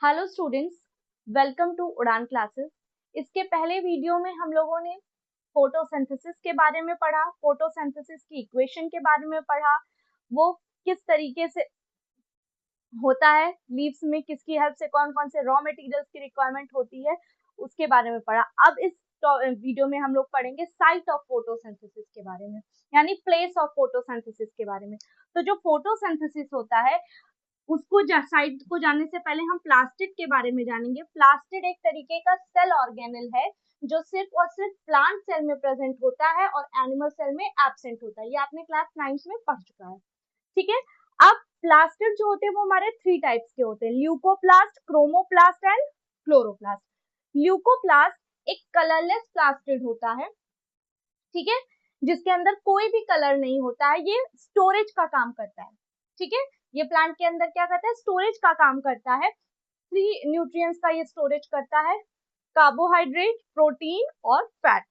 Hello students, welcome to उड़ान classes. इसके पहले वीडियो में हम लोगों ने फोटोसिंथेसिस के बारे में पढ़ा, फोटोसिंथेसिस की इक्वेशन के बारे में पढ़ा, वो किस तरीके से होता है, लीव्स में किसकी हेल्प से कौन कौन से रॉ मटेरियल्स की रिक्वायरमेंट होती है उसके बारे में पढ़ा। अब इस वीडियो में हम लोग पढ़ेंगे साइट ऑफ फोटोसिंथेसिस के बारे में, यानी प्लेस ऑफ फोटोसिंथेसिस के बारे में। तो जो फोटोसिंथेसिस होता है उसको साइट को जानने से पहले हम प्लास्टिड के बारे में जानेंगे। प्लास्टिड एक तरीके का सेल ऑर्गेनेल है जो सिर्फ और सिर्फ प्लांट सेल में प्रेजेंट होता है और एनिमल सेल में एब्सेंट होता है। ये आपने क्लास 9 में पढ़ चुका है, ठीक है। अब प्लास्टिड जो होते हैं वो हमारे 3 टाइप्स के होते हैं, leucoplast, chromoplast and chloroplast. Leucoplast एक कलरलेस प्लास्टिड होता है, ठीक है, जिसके अंदर कोई भी कलर नहीं होता है। ये स्टोरेज का काम करता है, ठीक है। ये प्लांट के अंदर क्या करता है, स्टोरेज का काम करता है। 3 न्यूट्रिएंट्स का ये स्टोरेज करता है, कार्बोहाइड्रेट, प्रोटीन और फैट।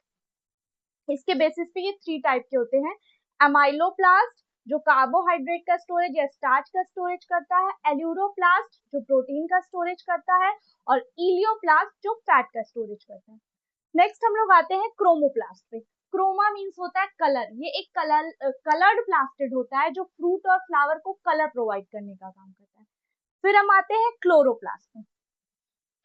इसके बेसिस पे ये 3 टाइप के होते हैं। एमाइलोप्लास्ट जो कार्बोहाइड्रेट का स्टोरेज या स्टार्च का स्टोरेज करता है, एल्यूरोप्लास्ट जो प्रोटीन का स्टोरेज करता है, और इलियोप्लास्ट जो फैट का स्टोरेज करता है। नेक्स्ट हम लोग आते हैं क्रोमोप्लास्ट पे। क्रोमा मीन्स होता है कलर। ये एक कलर्ड प्लास्टिड होता है जो फ्रूट और फ्लावर को कलर प्रोवाइड करने का काम करता है। फिर हम आते हैं क्लोरोप्लास्ट में।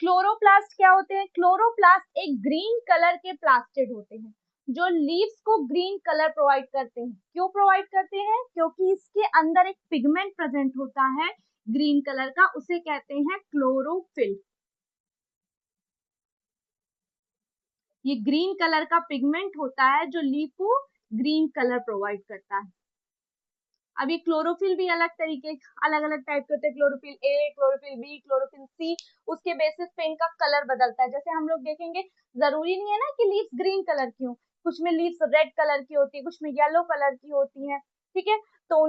क्लोरोप्लास्ट क्या होते हैं? क्लोरोप्लास्ट एक ग्रीन कलर के प्लास्टिड होते हैं जो लीव्स को ग्रीन कलर प्रोवाइड करते हैं। क्यों प्रोवाइड करते हैं? क्योंकि इसके अंदर एक पिगमेंट प्रेजेंट होता है ग्रीन कलर का, उसे कहते हैं क्लोरोफिल। ये ग्रीन कलर का पिगमेंट होता है जो लीफ को ग्रीन कलर प्रोवाइड करता है। अब ये क्लोरोफिल भी अलग तरीके, अलग अलग टाइप के होते हैं, chlorophyll A, chlorophyll B, chlorophyll C. उसके बेसिस पे इनका कलर बदलता है। जैसे हम लोग देखेंगे, जरूरी नहीं है ना कि लीव्स ग्रीन कलर की हो, कुछ में लीव्स रेड कलर की होती है, कुछ में येलो कलर की होती है, ठीक है। तो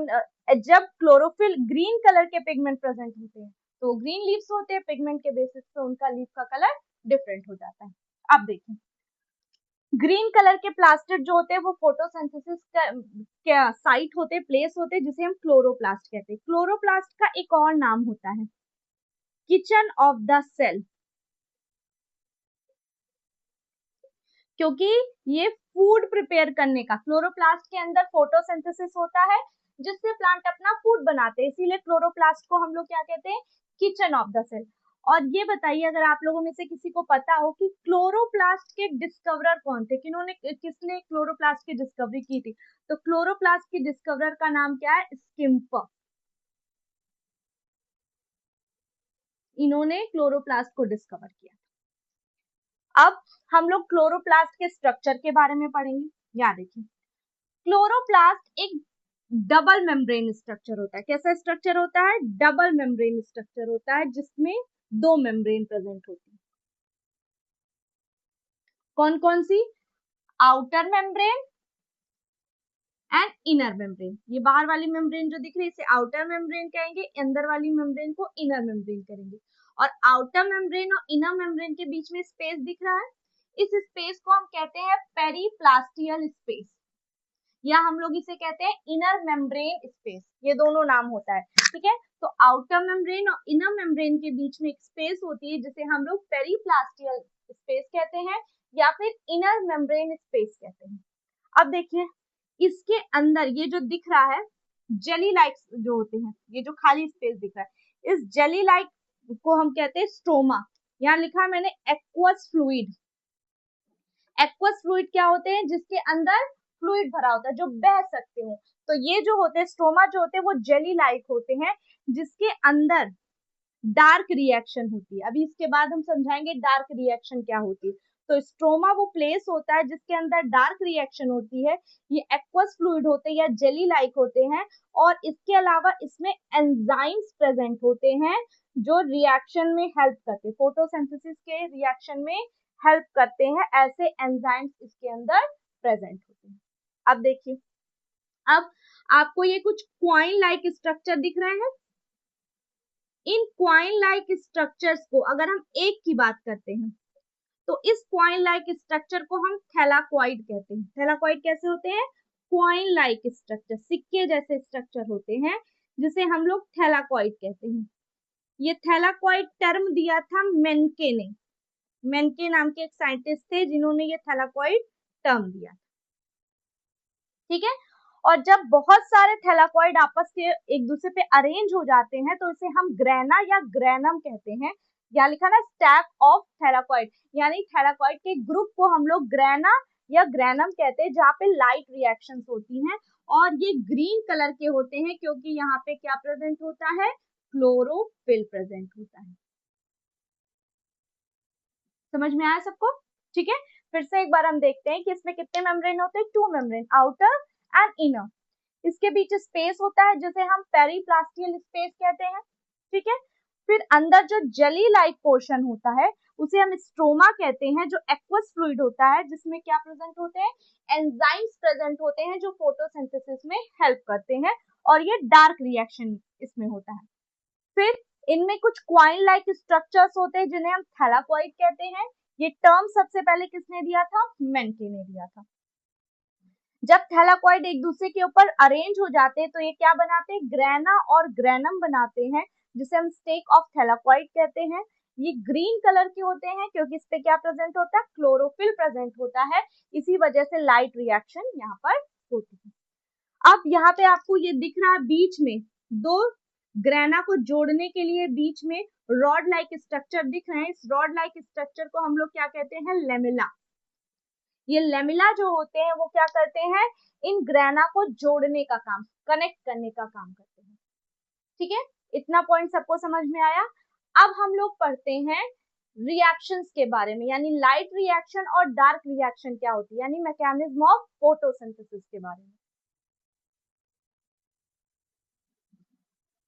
जब क्लोरोफिल ग्रीन कलर के पिगमेंट प्रेजेंट होते हैं तो ग्रीन लीव्स होते हैं, पिगमेंट के बेसिस पे उनका लीफ का कलर डिफरेंट हो जाता है। अब देखिए, ग्रीन कलर के प्लास्टिड जो होते हैं वो फोटोसिंथेसिस का साइट होते हैं, प्लेस होते हैं, जिसे हम क्लोरोप्लास्ट कहते हैं। क्लोरोप्लास्ट का एक और नाम होता है किचन ऑफ द सेल, क्योंकि ये फूड प्रिपेयर करने का, क्लोरोप्लास्ट के अंदर फोटोसिंथेसिस होता है जिससे प्लांट अपना फूड बनाते हैं, इसीलिए क्लोरोप्लास्ट को हम लोग क्या कहते हैं, किचन ऑफ द सेल। और ये बताइए, अगर आप लोगों में से किसी को पता हो कि क्लोरोप्लास्ट के डिस्कवरर कौन थे, किसने क्लोरोप्लास्ट की डिस्कवरी की थी, तो क्लोरोप्लास्ट की डिस्कवरर का नाम क्या है? स्किम्पर। इन्होंने क्लोरोप्लास्ट को डिस्कवर किया। अब हम लोग क्लोरोप्लास्ट के स्ट्रक्चर के बारे में पढ़ेंगे। याद देखिए, क्लोरोप्लास्ट एक डबल मेम्ब्रेन स्ट्रक्चर होता है। कैसा स्ट्रक्चर होता है? डबल मेम्ब्रेन स्ट्रक्चर होता है जिसमें 2 मेम्ब्रेन प्रेजेंट होती है। कौन कौन सी? Outer membrane and inner membrane. ये बाहर वाली मेम्ब्रेन जो दिख रही है इसे आउटर मेम्ब्रेन कहेंगे, अंदर वाली मेम्ब्रेन को इनर मेम्ब्रेन करेंगे। और आउटर मेम्ब्रेन और इनर मेम्ब्रेन के बीच में स्पेस दिख रहा है, इस स्पेस को हम कहते हैं पेरीप्लास्टियल स्पेस, या हम लोग इसे कहते हैं इनर मेम्ब्रेन स्पेस। ये दोनों नाम होता है, ठीक है। तो आउटर मेम्ब्रेन और इनर मेम्ब्रेन के बीच में एक स्पेस होती है जिसे हम लोग पेरीप्लास्टियल स्पेस कहते हैं या फिर इनर मेम्ब्रेन स्पेस कहते हैं। अब देखिए, इसके अंदर ये जो दिख रहा है जेली लाइक जो होते हैं, ये जो खाली स्पेस दिख रहा है, इस जेली लाइक को हम कहते हैं स्ट्रोमा। यहाँ लिखा है मैंने एक्वस फ्लूइड। एक्वस फ्लूइड क्या होते हैं? जिसके अंदर फ्लूइड भरा होता है, जो बह सकते हो। तो ये जो होते हैं स्ट्रोमा जो होते हैं वो जेली लाइक होते हैं जिसके अंदर डार्क रिएक्शन होती है। अभी इसके बाद हम समझाएंगे डार्क रिएक्शन क्या होती है। तो स्ट्रोमा वो प्लेस होता है जिसके अंदर डार्क रिएक्शन होती है। ये एक्वस फ्लूइड होते हैं या जेली लाइक होते हैं, और इसके अलावा इसमें एंजाइम्स प्रेजेंट होते हैं जो रिएक्शन में हेल्प करते हैं, फोटोसिंथेसिस के रिएक्शन में हेल्प करते हैं। ऐसे एंजाइम्स इसके अंदर प्रेजेंट होते हैं। अब देखिए, अब आपको ये कुछ क्वाइन लाइक स्ट्रक्चर दिख रहे हैं। इन क्वाइन लाइक स्ट्रक्चर्स को अगर हम एक की बात करते हैं तो इस क्वाइन लाइक स्ट्रक्चर को हम थैलाकॉइड कहते हैं। थैलाकॉइड कैसे होते हैं? क्वाइन लाइक स्ट्रक्चर, सिक्के जैसे स्ट्रक्चर होते हैं जिसे हम लोग थैलाकॉइड कहते हैं। ये थैलाकॉइड टर्म दिया था मेन्के ने। मेन्के नाम के एक साइंटिस्ट थे जिन्होंने ये थैलाकॉइड टर्म दिया, ठीक है। और जब बहुत सारे थैलाकॉइड आपस के एक दूसरे पे अरेंज हो जाते हैं तो इसे हम ग्रेना या ग्रेनम कहते हैं। या लिखा ना स्टैक ऑफ थैलाकॉइड, यानी थैलाकॉइड के ग्रुप को हम लोग ग्रेना या ग्रेनम कहते हैं, जहाँ पे लाइट रिएक्शंस होती हैं और ये ग्रीन कलर के होते हैं क्योंकि यहाँ पे क्या प्रेजेंट होता है, क्लोरोफिल प्रेजेंट होता है। समझ में आया सबको, ठीक है। फिर से एक बार हम देखते हैं कि इसमें कितने मेम्ब्रेन होते हैं, 2 मेम्ब्रेन, आउटर एंड इनर। इसके बीच स्पेस होता है जिसे हम पेरीप्लास्टियल स्पेस कहते हैं, ठीक है। फिर अंदर जो जेली लाइक पोर्शन होता है उसे हम स्ट्रोमा कहते हैं, जो एक्वस फ्लूइड होता है जिसमें क्या प्रेजेंट होते हैं, एंजाइम्स प्रेजेंट होते हैं जो फोटोसिंथेसिस में हेल्प करते हैं, और ये डार्क रिएक्शन इसमें होता है। फिर इनमें कुछ क्वाइन लाइक स्ट्रक्चर्स होते हैं जिन्हें हम थैलाकॉइड कहते हैं। ये टर्म सबसे पहले किसने दिया था, मेन्के ने दिया था। जब थैलाकॉइड एक दूसरे के ऊपर अरेंज हो जाते हैं तो ये क्या बनाते हैं, ग्रेना और ग्रेनम बनाते हैं, जिसे हम स्टेक ऑफ थैलाकॉइड कहते हैं। ये ग्रीन कलर के होते हैं क्योंकि इस पे क्या प्रेजेंट होता है, क्लोरोफिल प्रेजेंट होता है, इसी वजह से लाइट रिएक्शन यहाँ पर होती है। अब यहाँ पे आपको ये दिख रहा है बीच में दो ग्रेना को जोड़ने के लिए बीच में रॉड लाइक स्ट्रक्चर दिख रहे हैं। इस रॉड लाइक स्ट्रक्चर को हम लोग क्या कहते हैं, लेमिला। ये लेमिला जो होते हैं वो क्या करते हैं, इन ग्रेना को जोड़ने का काम, कनेक्ट करने का काम करते हैं, ठीक है। इतना पॉइंट सबको समझ में आया। अब हम लोग पढ़ते हैं रिएक्शंस के बारे में, यानी लाइट रिएक्शन और डार्क रिएक्शन क्या होती है, यानी मैकेनिज्म ऑफ फोटोसिंथेसिस के बारे में।